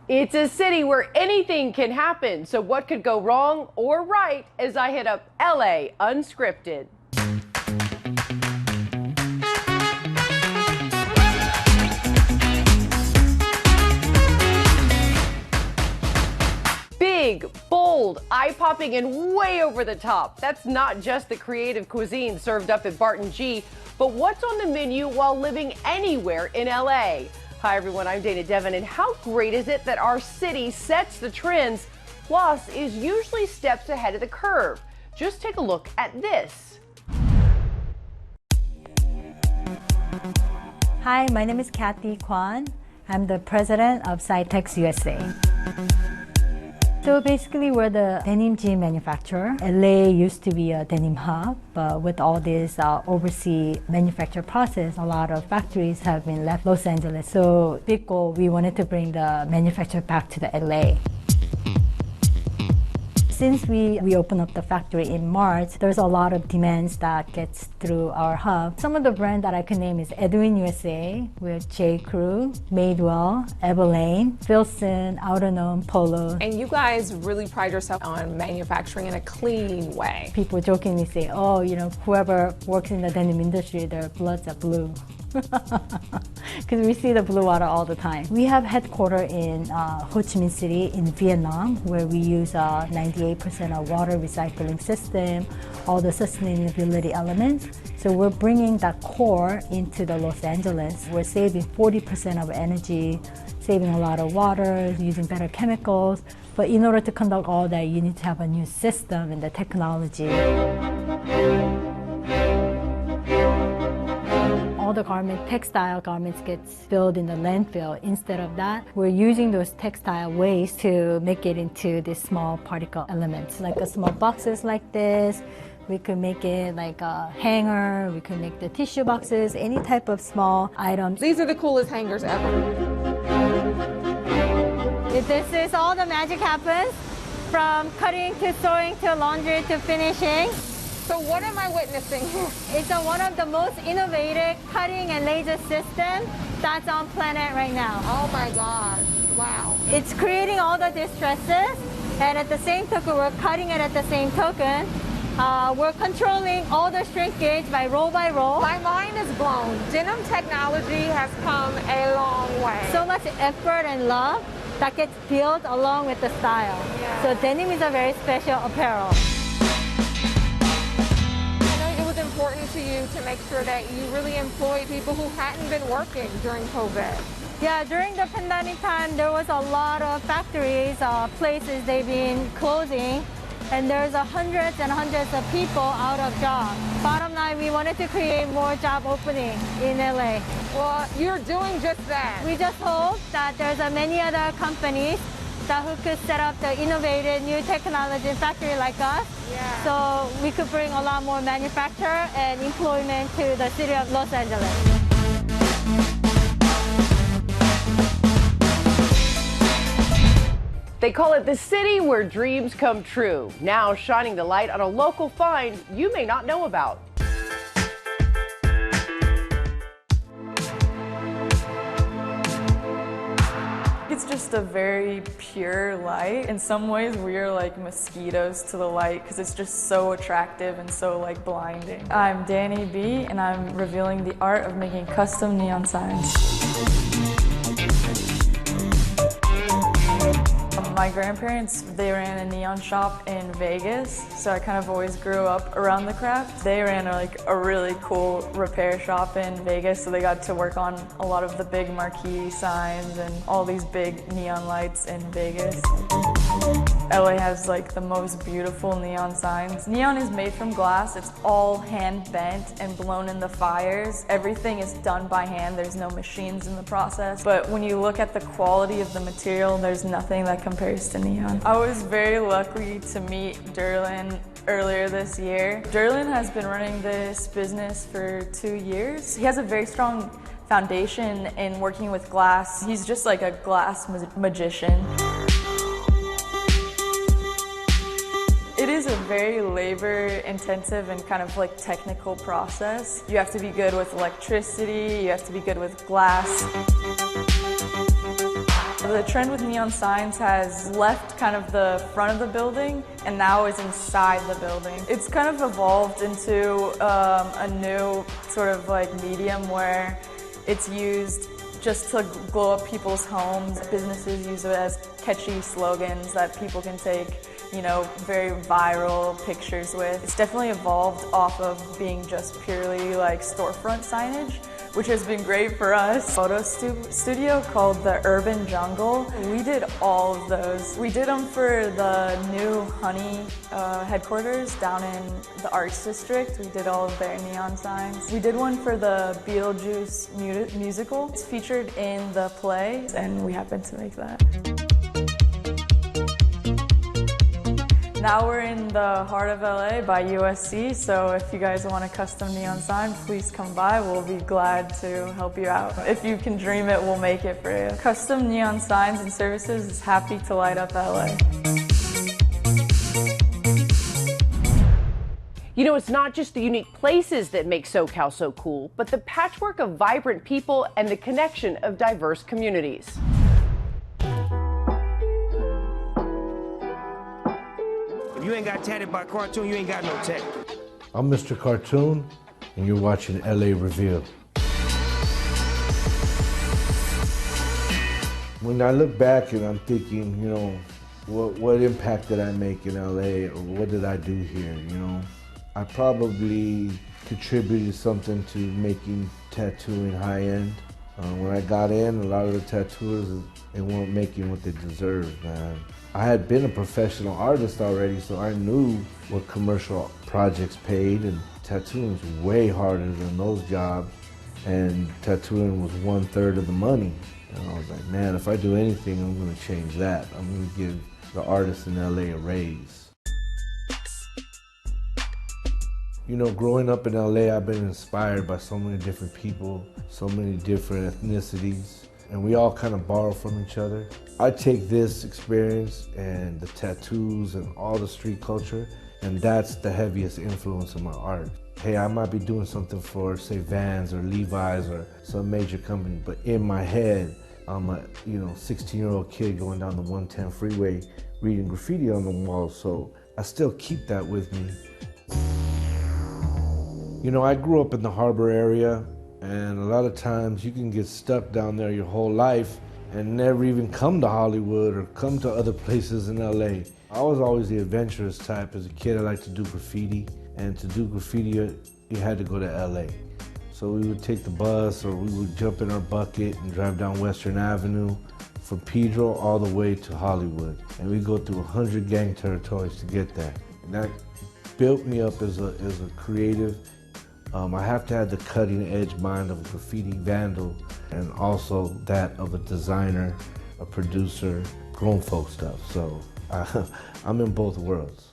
It's a city where anything can happen, so what could go wrong or right as I hit up LA Unscripted. Big, bold, eye-popping, and way over the top. That's not just the creative cuisine served up at Barton G, but what's on the menu while living anywhere in LA. Hi everyone, I'm Dana Devon, and how great is it that our city sets the trends, plus is usually steps ahead of the curve. Just take a look at this. Hi, my name is Kathy Kwan. I'm the president of Scitex Usa. So basically, we're the denim jean manufacturer. LA used to be a denim hub, but with all this overseas manufacture process, a lot of factories have been left Los Angeles. So big goal, we wanted to bring the manufacture back to the LA. Since we opened up the factory in March, there's a lot of demands that gets through our hub. Some of the brands that I can name is Edwin USA, with J. Crew, Madewell, Everlane, Filson, Autonom, Polo. And you guys really pride yourself on manufacturing in a clean way. People jokingly say, oh, you know, whoever works in the denim industry, their bloods are blue. Because we see the blue water all the time. We have headquarters in Ho Chi Minh City in Vietnam, where we use 98% of water recycling system, all the sustainability elements. So we're bringing that core into the Los Angeles. We're saving 40% of energy, saving a lot of water, using better chemicals. But in order to conduct all that, you need to have a new system and the technology. All the textile garments get spilled in the landfill. Instead of that, we're using those textile waste to make it into these small particle elements, like a small boxes like this. We could make it like a hanger. We could make the tissue boxes, any type of small items. These are the coolest hangers ever. This is all the magic happens, from cutting to sewing to laundry to finishing. So what am I witnessing here? It's one of the most innovative cutting and laser systems that's on planet right now. Oh my gosh, wow. It's creating all the distresses, and at the same token, we're cutting it at the same token. We're controlling all the shrinkage by roll. My mind is blown. Denim technology has come a long way. So much effort and love that gets built along with the style. Yeah. So denim is a very special apparel. Important to you to make sure that you really employ people who hadn't been working during COVID? Yeah, during the pandemic time, there was a lot of factories, places they've been closing, and there's hundreds and hundreds of people out of jobs. Bottom line, we wanted to create more job openings in LA. Well, you're doing just that. We just hope that there's many other companies who could set up the innovative new technology factory like us. Yeah. So we could bring a lot more manufacture and employment to the city of Los Angeles. They call it the city where dreams come true. Now shining the light on a local find you may not know about. It's just a very pure light. In some ways, we are like mosquitoes to the light because it's just so attractive and so like blinding. I'm Danny B, and I'm revealing the art of making custom neon signs. My grandparents, they ran a neon shop in Vegas, so I kind of always grew up around the craft. They ran a really cool repair shop in Vegas, so they got to work on a lot of the big marquee signs and all these big neon lights in Vegas. LA has like the most beautiful neon signs. Neon is made from glass. It's all hand bent and blown in the fires. Everything is done by hand. There's no machines in the process. But when you look at the quality of the material, there's nothing that compares to neon. I was very lucky to meet Derlin earlier this year. Derlin has been running this business for 2 years. He has a very strong foundation in working with glass. He's just like a glass magician. It is a very labor-intensive and kind of like technical process. You have to be good with electricity, you have to be good with glass. The The trend with neon signs has left kind of the front of the building and now is inside the building. It's kind of evolved into a new sort of like medium where it's used just to glow up people's homes. Businesses use it as catchy slogans that people can take, you know, very viral pictures with. It's definitely evolved off of being just purely like storefront signage, which has been great for us. Photo studio called the Urban Jungle. We did all of those. We did them for the new Honey headquarters down in the Arts District. We did all of their neon signs. We did one for the Beetlejuice musical. It's featured in the play, and we happened to make that. Now we're in the heart of LA by USC, so if you guys want a custom neon sign, please come by. We'll be glad to help you out. If you can dream it, we'll make it for you. Custom neon signs and services is happy to light up LA. You know, it's not just the unique places that make SoCal so cool, but the patchwork of vibrant people and the connection of diverse communities. If you ain't got tatted by Cartoon, you ain't got no tat. I'm Mr. Cartoon, and you're watching LA Reveal. When I look back and I'm thinking, you know, what impact did I make in LA, or what did I do here, you know? I probably contributed something to making tattooing high-end. When I got in, a lot of the tattooers, they weren't making what they deserved, man. I had been a professional artist already, so I knew what commercial projects paid, and tattooing was way harder than those jobs, and tattooing was 1/3 of the money. And I was like, man, if I do anything, I'm gonna change that. I'm gonna give the artists in LA a raise. You know, growing up in LA, I've been inspired by so many different people, so many different ethnicities, and we all kind of borrow from each other. I take this experience and the tattoos and all the street culture, and that's the heaviest influence in my art. Hey, I might be doing something for, say, Vans or Levi's or some major company, but in my head, I'm a 16-year-old kid going down the 110 freeway reading graffiti on the wall, so I still keep that with me. You know, I grew up in the harbor area, and a lot of times you can get stuck down there your whole life and never even come to Hollywood or come to other places in LA. I was always the adventurous type. As a kid, I liked to do graffiti, and to do graffiti, you had to go to LA. So we would take the bus, or we would jump in our bucket and drive down Western Avenue from Pedro all the way to Hollywood. And we'd go through 100 gang territories to get there. And that built me up as a creative. I have to have the cutting edge mind of a graffiti vandal, and also that of a designer, a producer, grown folk stuff. So I'm in both worlds.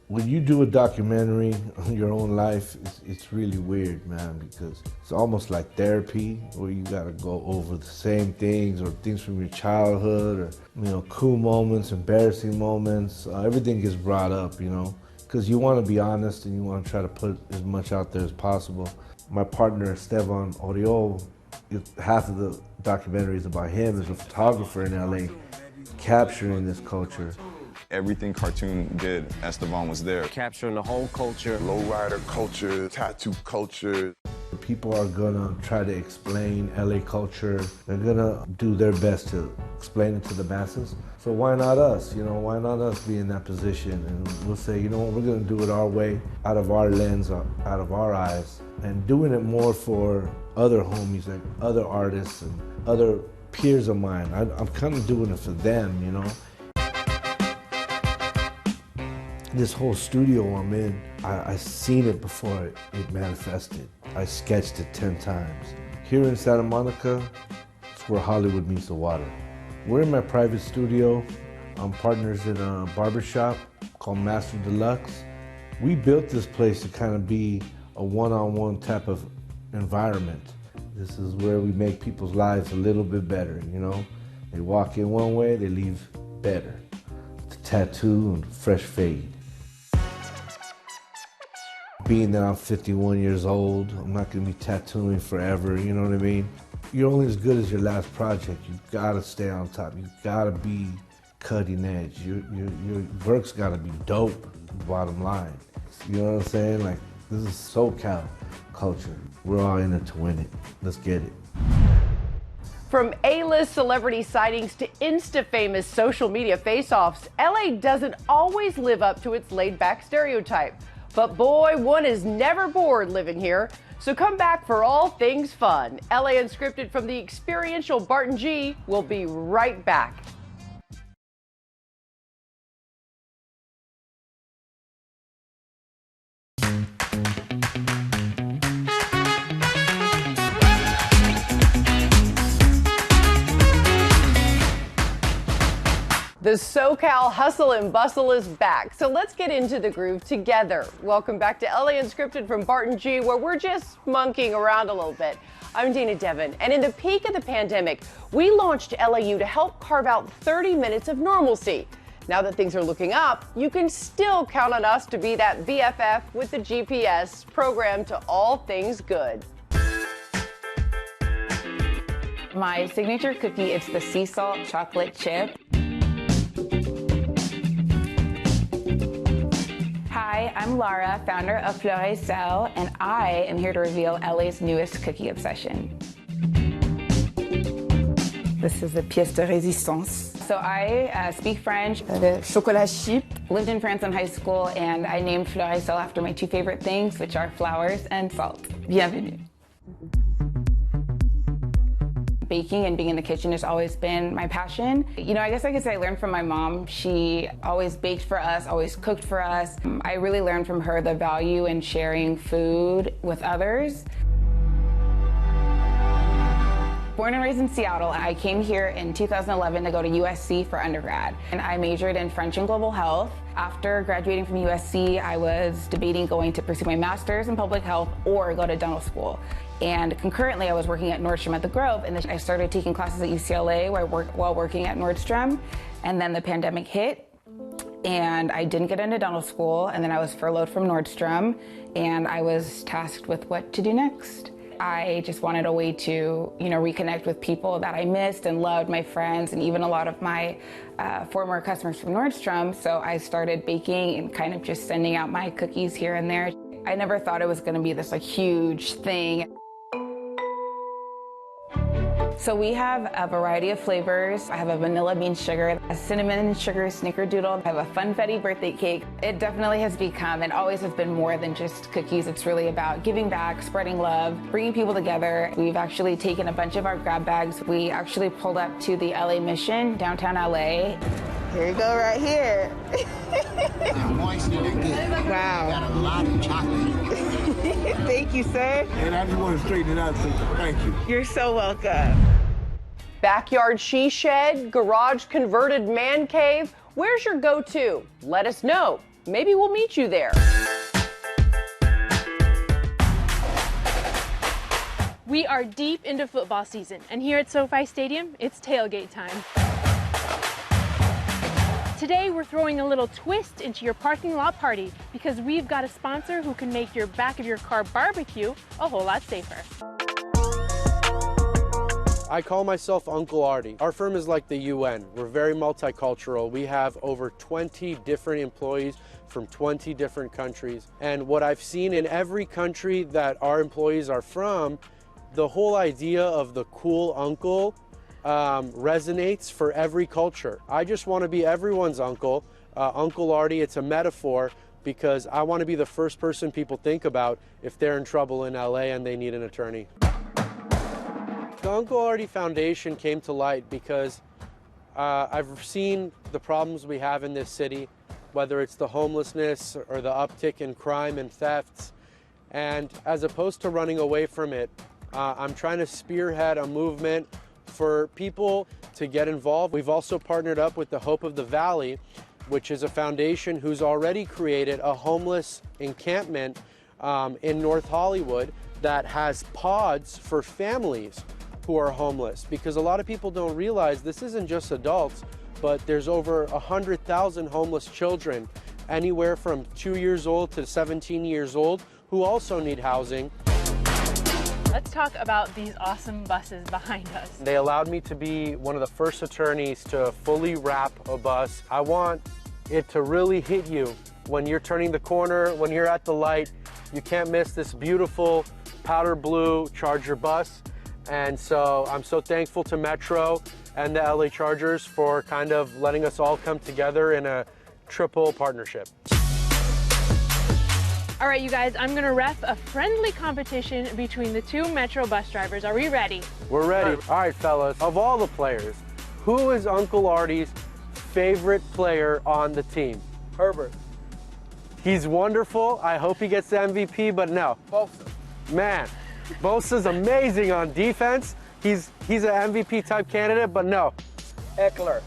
When you do a documentary on your own life, it's really weird, man, because it's almost like therapy, where you gotta go over the same things, or things from your childhood, or cool moments, embarrassing moments. Everything gets brought up, because you want to be honest and you want to try to put as much out there as possible. My partner, Esteban Oriol, half of the documentary is about him as a photographer in LA, capturing this culture. Everything Cartoon did, Esteban was there. Capturing the whole culture. Lowrider culture, tattoo culture. People are gonna try to explain LA culture. They're gonna do their best to explain it to the masses. So why not us? Why not us be in that position? And we'll say, you know what, we're gonna do it our way, out of our lens, out of our eyes, and doing it more for other homies, like other artists and other peers of mine. I'm kind of doing it for them, This whole studio I'm in, I seen it before it manifested. I sketched it 10 times. Here in Santa Monica, it's where Hollywood meets the water. We're in my private studio. I'm partners in a barbershop called Master Deluxe. We built this place to kind of be a one-on-one type of environment. This is where we make people's lives a little bit better, They walk in one way, they leave better. It's a tattoo and fresh fade. being that I'm 51 years old, I'm not gonna be tattooing forever, you know what I mean? You're only as good as your last project. You gotta stay on top. You gotta be cutting edge. Your work's gotta be dope, bottom line. You know what I'm saying? Like, this is SoCal culture. We're all in it to win it. Let's get it. From A-list celebrity sightings to Insta-famous social media face-offs, LA doesn't always live up to its laid-back stereotype. But boy, one is never bored living here. So come back for all things fun. LA Unscripted from the experiential Barton G will be right back. The SoCal hustle and bustle is back, so let's get into the groove together. Welcome back to LA Unscripted from Barton G, where we're just monkeying around a little bit. I'm Dana Devin, and in the peak of the pandemic, we launched LAU to help carve out 30 minutes of normalcy. Now that things are looking up, you can still count on us to be that BFF with the GPS, programmed to all things good. My signature cookie, it's the sea salt chocolate chip. Hi, I'm Lara, founder of Fleur et Sel, and I am here to reveal LA's newest cookie obsession. This is the pièce de résistance. So I speak French, the chocolat chip. Lived in France in high school, and I named Fleur et Sel after my two favorite things, which are flowers and salt. Bienvenue. Baking and being in the kitchen has always been my passion. You know, I guess I could say I learned from my mom. She always baked for us, always cooked for us. I really learned from her the value in sharing food with others. Born and raised in Seattle, I came here in 2011 to go to USC for undergrad, and I majored in French and global health. After graduating from USC, I was debating going to pursue my master's in public health or go to dental school. And concurrently, I was working at Nordstrom at the Grove, and then I started taking classes at UCLA while working at Nordstrom. And then the pandemic hit, and I didn't get into dental school, and then I was furloughed from Nordstrom, and I was tasked with what to do next. I just wanted a way to, reconnect with people that I missed and loved, my friends, and even a lot of my former customers from Nordstrom. So I started baking and kind of just sending out my cookies here and there. I never thought it was going to be this huge thing. So we have a variety of flavors. I have a vanilla bean sugar, a cinnamon sugar snickerdoodle. I have a funfetti birthday cake. It definitely has become and always has been more than just cookies. It's really about giving back, spreading love, bringing people together. We've actually taken a bunch of our grab bags. We actually pulled up to the LA Mission, downtown LA. Here you go right here. Wow. Got a lot of chocolate. Thank you, sir. And I just want to straighten it out, so thank you. You're so welcome. Backyard she shed, garage converted man cave. Where's your go-to? Let us know. Maybe we'll meet you there. We are deep into football season, and here at SoFi Stadium, it's tailgate time. Today, we're throwing a little twist into your parking lot party because we've got a sponsor who can make your back of your car barbecue a whole lot safer. I call myself Uncle Artie. Our firm is like the UN. We're very multicultural. We have over 20 different employees from 20 different countries. And what I've seen in every country that our employees are from, the whole idea of the cool uncle resonates for every culture. I just want to be everyone's uncle. Uncle Artie, it's a metaphor because I want to be the first person people think about if they're in trouble in LA and they need an attorney. The Uncle Artie Foundation came to light because I've seen the problems we have in this city, whether it's the homelessness or the uptick in crime and thefts. And as opposed to running away from it, I'm trying to spearhead a movement for people to get involved. We've also partnered up with the Hope of the Valley, which is a foundation who's already created a homeless encampment in North Hollywood that has pods for families who are homeless, because a lot of people don't realize this isn't just adults, but there's over 100,000 homeless children, anywhere from 2 years old to 17 years old, who also need housing. Let's talk about these awesome buses behind us. They allowed me to be one of the first attorneys to fully wrap a bus. I want it to really hit you when you're turning the corner, when you're at the light. You can't miss this beautiful powder blue Charger bus. And so I'm so thankful to Metro and the LA Chargers for kind of letting us all come together in a triple partnership. All right, you guys, I'm gonna ref a friendly competition between the two Metro bus drivers. Are we ready? We're ready. All right, fellas, of all the players, who is Uncle Artie's favorite player on the team? Herbert. He's wonderful. I hope he gets the MVP, but no. Bosa. Man, Bosa's amazing on defense. He's an MVP type candidate, but no. Eckler.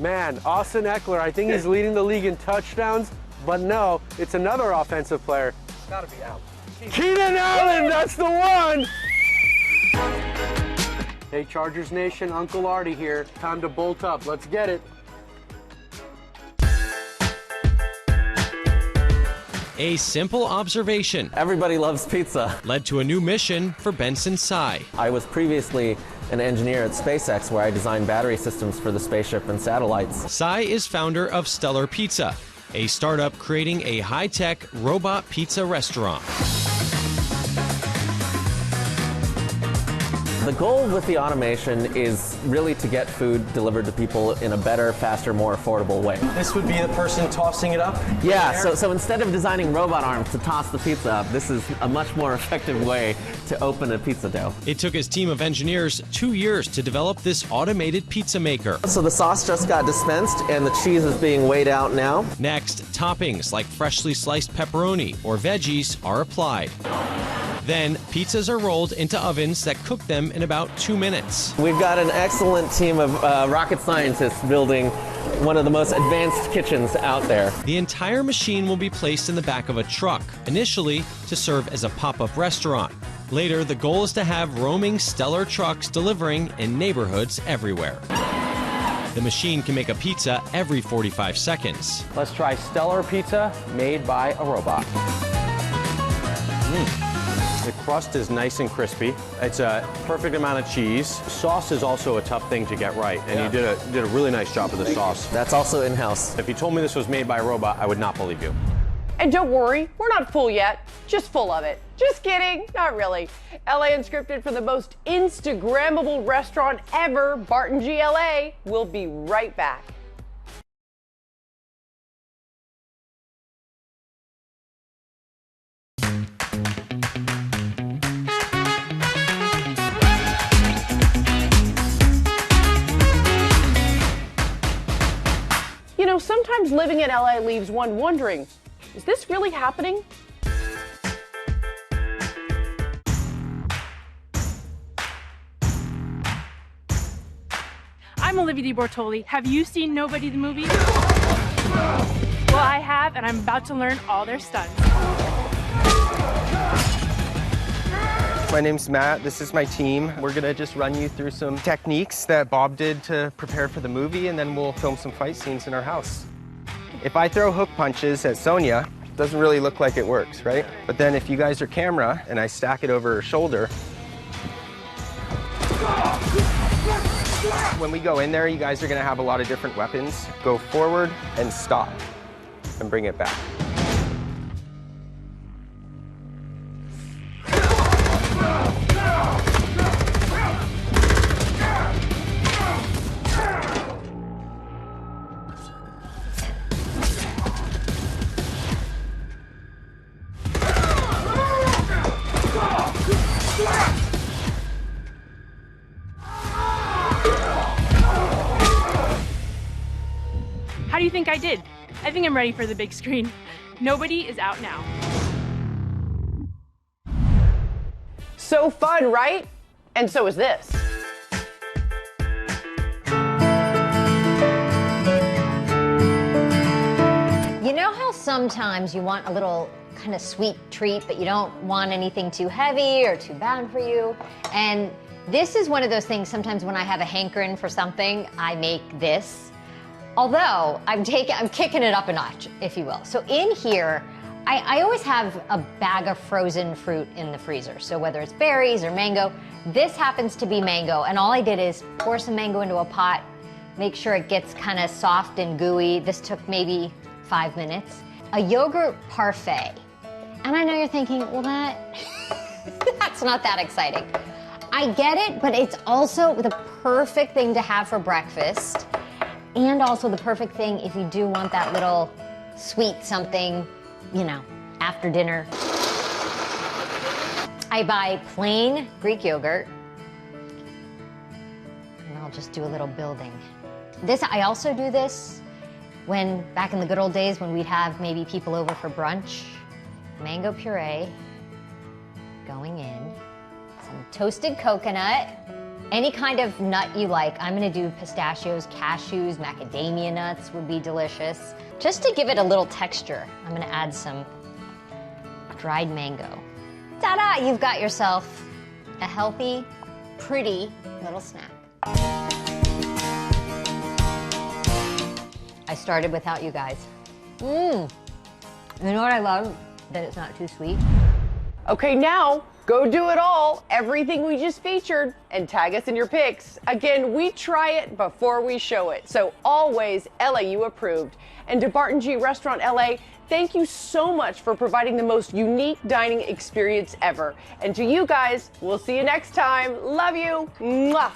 Man, Austin Eckler, I think he's leading the league in touchdowns, but no, it's another offensive player. It's gotta be Allen. Keenan Allen, that's the one! Hey, Chargers Nation, Uncle Artie here. Time to bolt up. Let's get it. A simple observation. Everybody loves pizza. Led to a new mission for Benson Tsai. I was previously an engineer at SpaceX where I designed battery systems for the spaceship and satellites. Tsai is founder of Stellar Pizza, a startup creating a high-tech robot pizza restaurant. The goal with the automation is really to get food delivered to people in a better, faster, more affordable way. This would be the person tossing it up? Yeah, so instead of designing robot arms to toss the pizza up, this is a much more effective way to open a pizza dough. It took his team of engineers 2 years to develop this automated pizza maker. So the sauce just got dispensed and the cheese is being weighed out now. Next, toppings like freshly sliced pepperoni or veggies are applied. Then, pizzas are rolled into ovens that cook them in about 2 minutes. We've got an excellent team of rocket scientists building one of the most advanced kitchens out there. The entire machine will be placed in the back of a truck, initially to serve as a pop-up restaurant. Later, the goal is to have roaming Stellar trucks delivering in neighborhoods everywhere. The machine can make a pizza every 45 seconds. Let's try Stellar Pizza made by a robot. The crust is nice and crispy. It's a perfect amount of cheese. Sauce is also a tough thing to get right, and you did a really nice job with the sauce. That's also in-house. If you told me this was made by a robot, I would not believe you. And don't worry, we're not full yet, just full of it. Just kidding, not really. LA Unscripted for the most Instagrammable restaurant ever, Barton GLA. We'll be right back. You know, sometimes living in LA leaves one wondering, is this really happening? I'm Olivia Di Bortoli. Have you seen Nobody the movie? Well, I have, and I'm about to learn all their stunts. My name's Matt, this is my team. We're gonna just run you through some techniques that Bob did to prepare for the movie, and then we'll film some fight scenes in our house. If I throw hook punches at Sonia, it doesn't really look like it works, right? But then if you guys are camera and I stack it over her shoulder, when we go in there, you guys are gonna have a lot of different weapons. Go forward and stop, and bring it back. How do you think I did? I think I'm ready for the big screen. Nobody is out now. So fun, right? And so is this. You know how sometimes you want a little kind of sweet treat, but you don't want anything too heavy or too bad for you? And this is one of those things, sometimes when I have a hankering for something, I make this. Although I'm kicking it up a notch, if you will. So in here, I always have a bag of frozen fruit in the freezer. So whether it's berries or mango, this happens to be mango. And all I did is pour some mango into a pot, make sure it gets kind of soft and gooey. This took maybe 5 minutes. A yogurt parfait. And I know you're thinking, well, that's not that exciting. I get it, but it's also the perfect thing to have for breakfast, and also the perfect thing if you do want that little sweet something, you know, after dinner. I buy plain Greek yogurt, and I'll just do a little building. I also do this when, back in the good old days, when we'd have maybe people over for brunch. Mango puree going in, some toasted coconut, any kind of nut you like. I'm gonna do pistachios, cashews, macadamia nuts would be delicious. Just to give it a little texture, I'm gonna add some dried mango. Ta-da, you've got yourself a healthy, pretty little snack. I started without you guys. You know what I love? That it's not too sweet. Okay, now go do it all, everything we just featured, and tag us in your pics. Again, we try it before we show it, so always LAU approved. And to Barton G Restaurant LA, thank you so much for providing the most unique dining experience ever. And to you guys, we'll see you next time. Love you. Mwah.